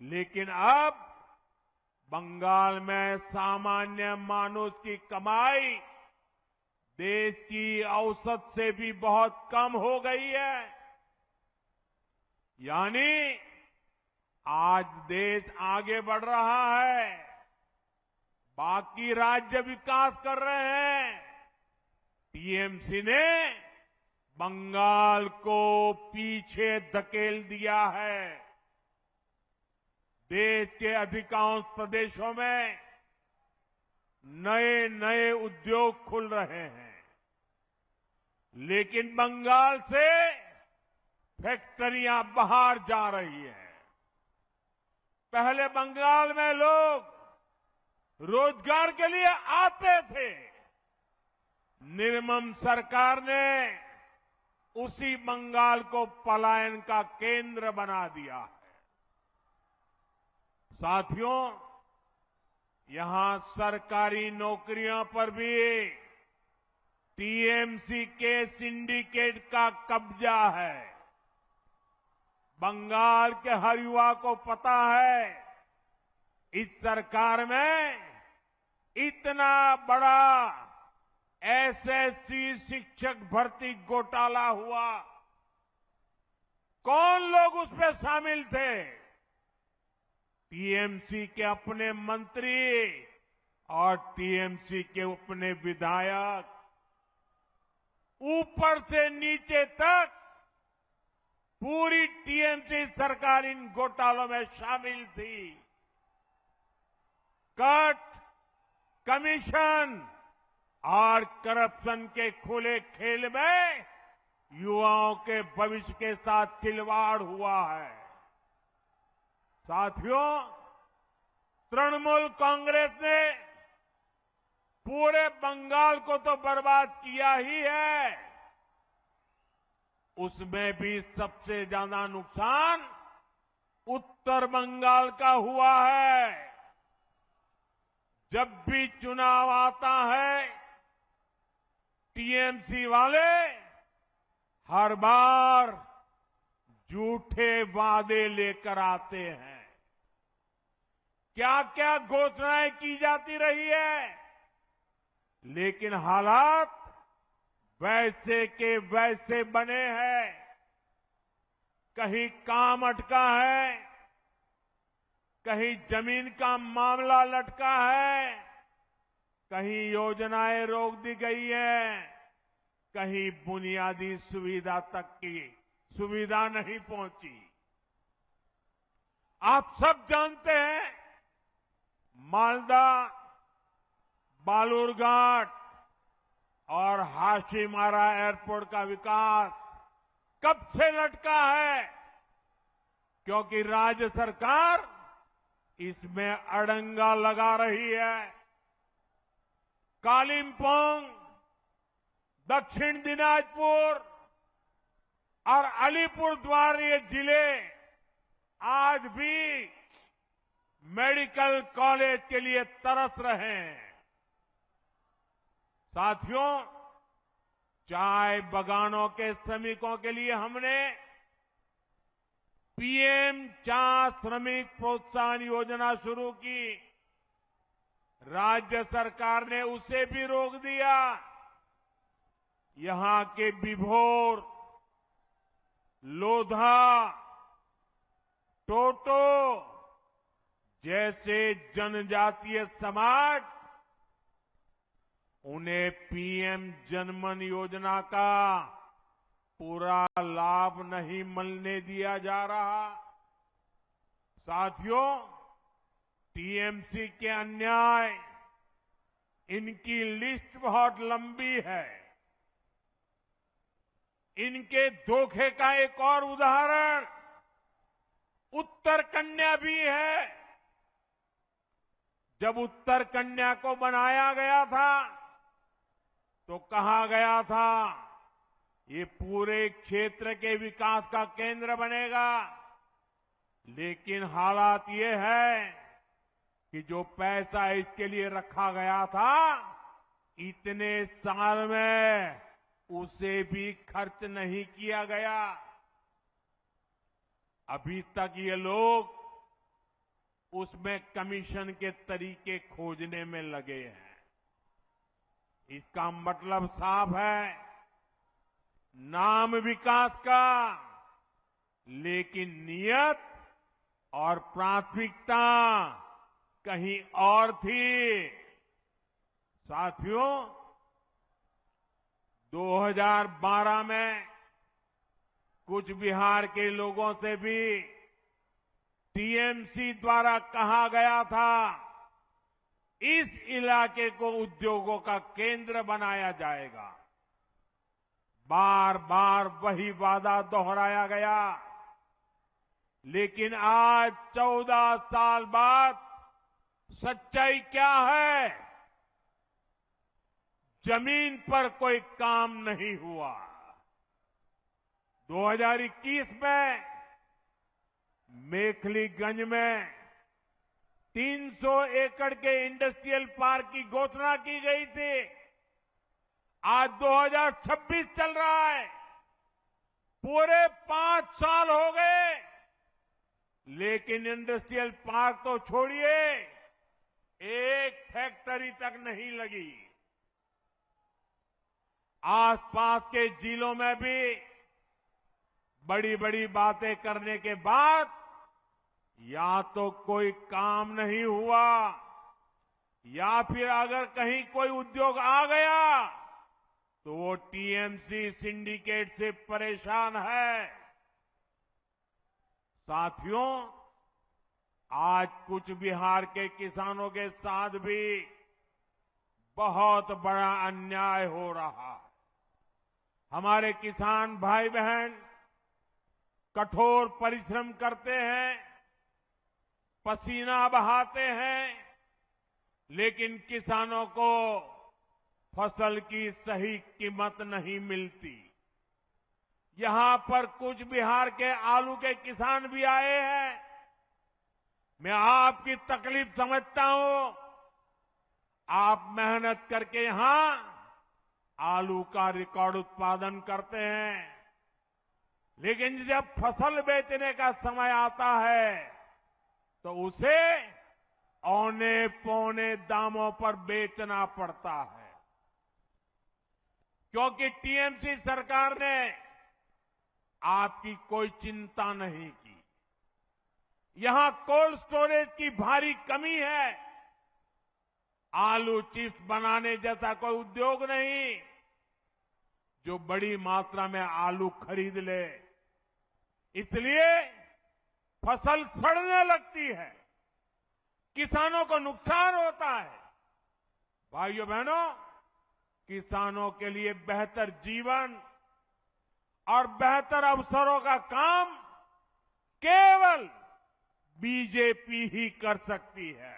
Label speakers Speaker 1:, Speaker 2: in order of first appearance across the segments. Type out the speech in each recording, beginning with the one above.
Speaker 1: लेकिन अब बंगाल में सामान्य मानुष की कमाई देश की औसत से भी बहुत कम हो गई है। यानी आज देश आगे बढ़ रहा है, बाकी राज्य विकास कर रहे हैं। टीएमसी ने बंगाल को पीछे धकेल दिया है। देश के अधिकांश प्रदेशों में नए नए उद्योग खुल रहे हैं, लेकिन बंगाल से फैक्ट्रियां बाहर जा रही हैं। पहले बंगाल में लोग रोजगार के लिए आते थे। निर्मम सरकार ने उसी बंगाल को पलायन का केंद्र बना दिया है। साथियों, यहां सरकारी नौकरियों पर भी टीएमसी के सिंडिकेट का कब्जा है। बंगाल के हर युवा को पता है, इस सरकार में इतना बड़ा एसएससी शिक्षक भर्ती घोटाला हुआ। कौन लोग उसमें शामिल थे? टीएमसी के अपने मंत्री और टीएमसी के अपने विधायक, ऊपर से नीचे तक पूरी टीएमसी सरकार इन घोटालों में शामिल थी। कट, कमीशन और करप्शन के खुले खेल में युवाओं के भविष्य के साथ खिलवाड़ हुआ है। साथियों, तृणमूल कांग्रेस ने पूरे बंगाल को तो बर्बाद किया ही है, उसमें भी सबसे ज्यादा नुकसान उत्तर बंगाल का हुआ है। जब भी चुनाव आता है, टीएमसी वाले हर बार झूठे वादे लेकर आते हैं। क्या क्या घोषणाएं की जाती रही है, लेकिन हालात वैसे के वैसे बने हैं। कहीं काम अटका है, कहीं जमीन का मामला लटका है, कहीं योजनाएं रोक दी गई हैं, कहीं बुनियादी सुविधा तक की सुविधा नहीं पहुंची। आप सब जानते हैं, मालदा, बालूरघाट और हाशीमारा एयरपोर्ट का विकास कब से लटका है? क्योंकि राज्य सरकार इसमें अड़ंगा लगा रही है। कालिंपोंग, दक्षिण दिनाजपुर और अलीपुरद्वार ये जिले आज भी मेडिकल कॉलेज के लिए तरस रहे हैं। साथियों, चाय बागानों के श्रमिकों के लिए हमने पीएम चाय श्रमिक प्रोत्साहन योजना शुरू की। राज्य सरकार ने उसे भी रोक दिया। यहां के बिभोर, लोधा, टोटो जैसे जनजातीय समाज, उन्हें पीएम जनमन योजना का पूरा लाभ नहीं मिलने दिया जा रहा। साथियों, टीएमसी के अन्याय, इनकी लिस्ट बहुत लंबी है। इनके धोखे का एक और उदाहरण उत्तर कन्या भी है। जब उत्तर कन्या को बनाया गया था तो कहा गया था ये पूरे क्षेत्र के विकास का केंद्र बनेगा, लेकिन हालात ये है कि जो पैसा इसके लिए रखा गया था, इतने साल में उसे भी खर्च नहीं किया गया। अभी तक ये लोग उसमें कमीशन के तरीके खोजने में लगे हैं। इसका मतलब साफ है, नाम विकास का, लेकिन नियत और प्राथमिकता कहीं और थी। साथियों, 2012 में कूच बिहार के लोगों से भी टीएमसी द्वारा कहा गया था, इस इलाके को उद्योगों का केंद्र बनाया जाएगा। बार बार वही वादा दोहराया गया, लेकिन आज 14 साल बाद सच्चाई क्या है? जमीन पर कोई काम नहीं हुआ। 2021 में मेखलीगंज में 300 एकड़ के इंडस्ट्रियल पार्क की घोषणा की गई थी। आज 2026 चल रहा है, पूरे 5 साल हो गए, लेकिन इंडस्ट्रियल पार्क तो छोड़िए, एक फैक्ट्री तक नहीं लगी। आसपास के जिलों में भी बड़ी बड़ी बातें करने के बाद या तो कोई काम नहीं हुआ, या फिर अगर कहीं कोई उद्योग आ गया तो वो टीएमसी सिंडिकेट से परेशान है। साथियों, आज कूच बिहार के किसानों के साथ भी बहुत बड़ा अन्याय हो रहा है। हमारे किसान भाई बहन कठोर परिश्रम करते हैं, पसीना बहाते हैं, लेकिन किसानों को फसल की सही कीमत नहीं मिलती। यहां पर कूच बिहार के आलू के किसान भी आए हैं। मैं आपकी तकलीफ समझता हूं। आप मेहनत करके यहां आलू का रिकॉर्ड उत्पादन करते हैं, लेकिन जब फसल बेचने का समय आता है तो उसे औने पौने दामों पर बेचना पड़ता है, क्योंकि टीएमसी सरकार ने आपकी कोई चिंता नहीं की। यहां कोल्ड स्टोरेज की भारी कमी है। आलू चिप्स बनाने जैसा कोई उद्योग नहीं जो बड़ी मात्रा में आलू खरीद ले, इसलिए फसल सड़ने लगती है, किसानों को नुकसान होता है। भाइयों बहनों, किसानों के लिए बेहतर जीवन और बेहतर अवसरों का काम केवल बीजेपी ही कर सकती है।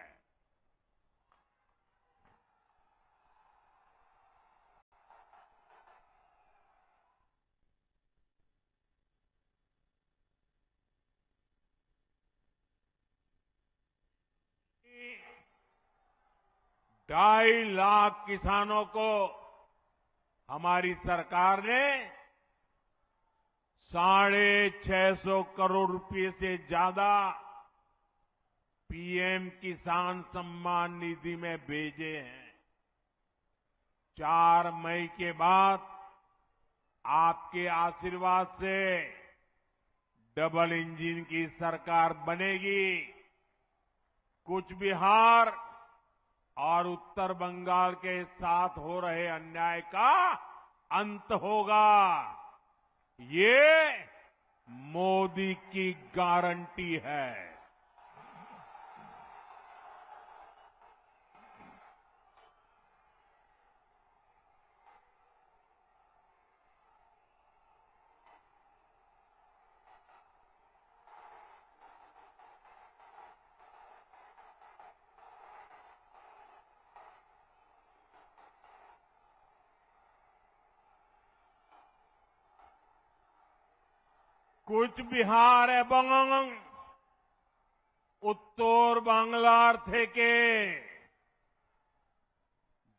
Speaker 1: ढाई लाख किसानों को हमारी सरकार ने 650 करोड़ रुपए से ज्यादा पीएम किसान सम्मान निधि में भेजे हैं। 4 मई के बाद आपके आशीर्वाद से डबल इंजन की सरकार बनेगी। कूच बिहार और उत्तर बंगाल के साथ हो रहे अन्याय का अंत होगा। ये मोदी की गारंटी है। कूच बिहार এবং উত্তর বাংলার থেকে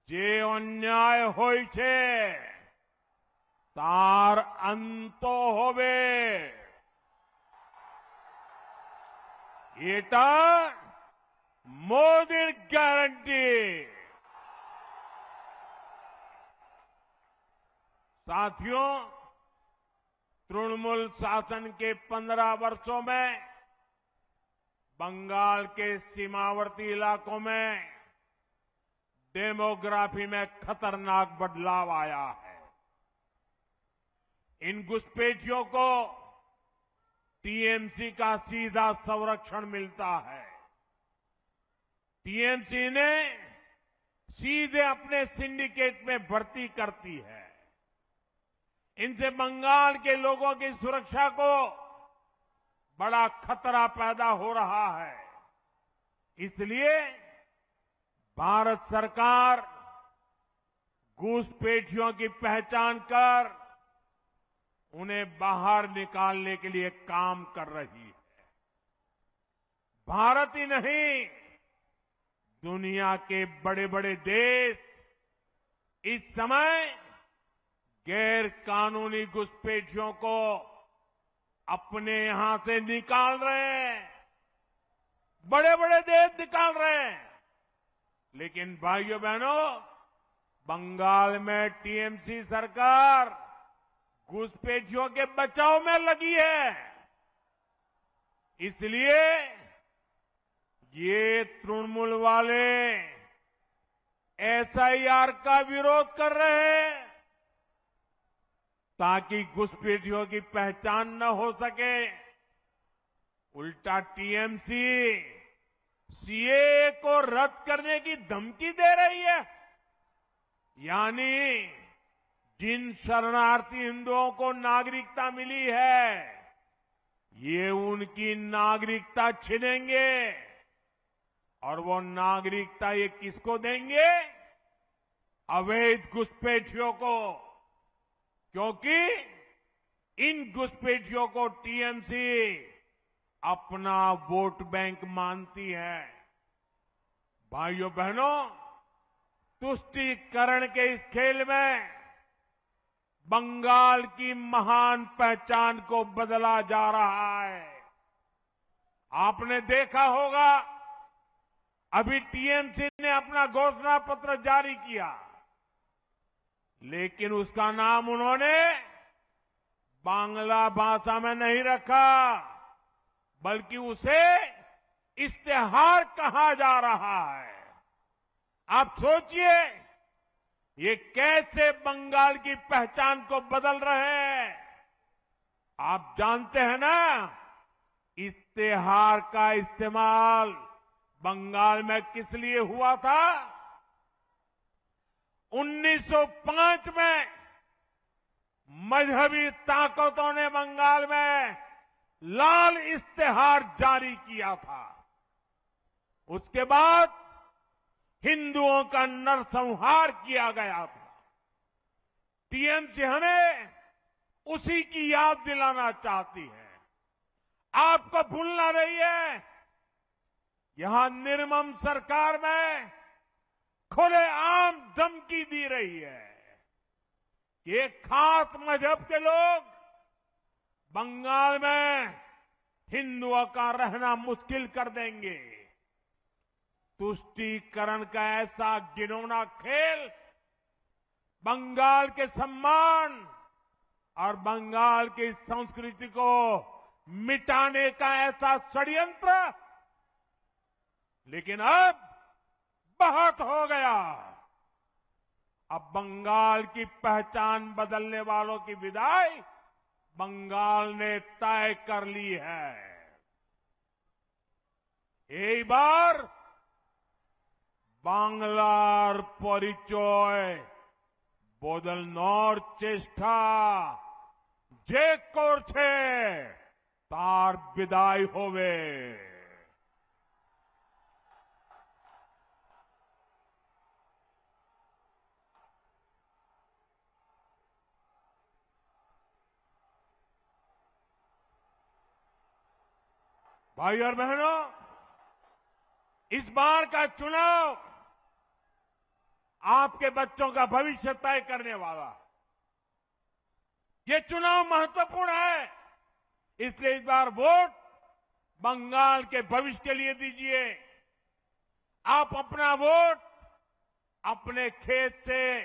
Speaker 1: যে অন্যায় হয়েছে তার অন্ত হবে। এটা मोदी गारंटी। साथियों, तृणमूल शासन के 15 वर्षों में बंगाल के सीमावर्ती इलाकों में डेमोग्राफी में खतरनाक बदलाव आया है। इन घुसपैठियों को टीएमसी का सीधा संरक्षण मिलता है। टीएमसी ने सीधे अपने सिंडिकेट में भर्ती करती है। इनसे बंगाल के लोगों की सुरक्षा को बड़ा खतरा पैदा हो रहा है। इसलिए भारत सरकार घुसपैठियों की पहचान कर उन्हें बाहर निकालने के लिए काम कर रही है। भारत ही नहीं, दुनिया के बड़े बड़े देश इस समय गैर कानूनी घुसपैठियों को अपने यहां से निकाल रहे हैं। बड़े बड़े देश निकाल रहे हैं। लेकिन भाइयों बहनों, बंगाल में टीएमसी सरकार घुसपैठियों के बचाव में लगी है। इसलिए ये तृणमूल वाले एसआईआर का विरोध कर रहे हैं ताकि घुसपैठियों की पहचान न हो सके। उल्टा टीएमसी सीएए को रद्द करने की धमकी दे रही है। यानी जिन शरणार्थी हिंदुओं को नागरिकता मिली है, ये उनकी नागरिकता छीनेंगे। और वो नागरिकता ये किसको देंगे? अवैध घुसपैठियों को। क्योंकि इन घुसपैठियों को टीएमसी अपना वोट बैंक मानती है। भाइयों बहनों, तुष्टीकरण के इस खेल में बंगाल की महान पहचान को बदला जा रहा है। आपने देखा होगा, अभी टीएमसी ने अपना घोषणा पत्र जारी किया, लेकिन उसका नाम उन्होंने बांग्ला भाषा में नहीं रखा, बल्कि उसे इश्तेहार कहा जा रहा है। आप सोचिए, ये कैसे बंगाल की पहचान को बदल रहे हैं। आप जानते हैं ना, इश्तेहार का इस्तेमाल बंगाल में किस लिए हुआ था? 1905 में मजहबी ताकतों ने बंगाल में लाल इश्तेहार जारी किया था। उसके बाद हिंदुओं का नरसंहार किया गया था। टीएमसी हमें उसी की याद दिलाना चाहती है। आपको भूलना रही है, यहां निर्मम सरकार में खुलेआम धमकी दी रही है कि एक खास मजहब के लोग बंगाल में हिंदुओं का रहना मुश्किल कर देंगे। तुष्टीकरण का ऐसा घिनौना खेल बंगाल के सम्मान और बंगाल की संस्कृति को मिटाने का ऐसा षड्यंत्र, लेकिन अब बहुत हो गया। अब बंगाल की पहचान बदलने वालों की विदाई बंगाल ने तय कर ली है। এইবার বাংলার পরিচয় বদলানোর চেষ্টা যে করছে তার বিদায় হবে। भाई और बहनों, इस बार का चुनाव आपके बच्चों का भविष्य तय करने वाला। ये चुनाव महत्वपूर्ण है, इसलिए इस बार वोट बंगाल के भविष्य के लिए दीजिए। आप अपना वोट अपने खेत से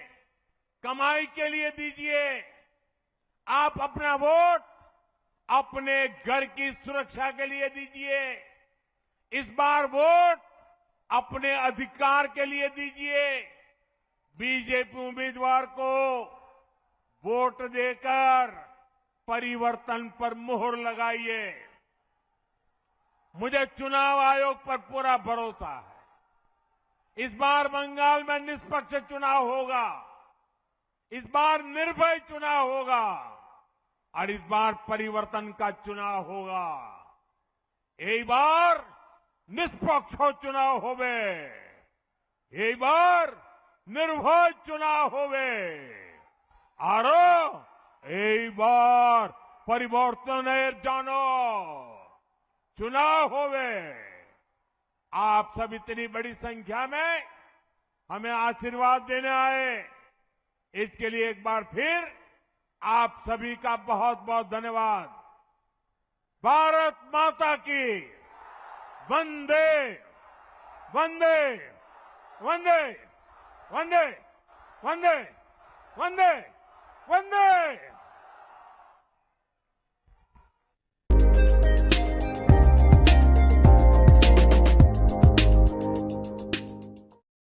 Speaker 1: कमाई के लिए दीजिए। आप अपना वोट अपने घर की सुरक्षा के लिए दीजिए। इस बार वोट अपने अधिकार के लिए दीजिए। बीजेपी उम्मीदवार को वोट देकर परिवर्तन पर मुहर लगाइए। मुझे चुनाव आयोग पर पूरा भरोसा है। इस बार बंगाल में निष्पक्ष चुनाव होगा। इस बार निर्भय चुनाव होगा और इस बार परिवर्तन का चुनाव होगा। यही बार निष्पक्ष चुनाव होवे, यही बार निर्भय चुनाव होवे और यही बार परिवर्तन जानो चुनाव होवे। आप सब इतनी बड़ी संख्या में हमें आशीर्वाद देने आए, इसके लिए एक बार फिर आप सभी का बहुत बहुत धन्यवाद। भारत माता की वंदे वंदे वंदे वंदे वंदे वंदे वंदे।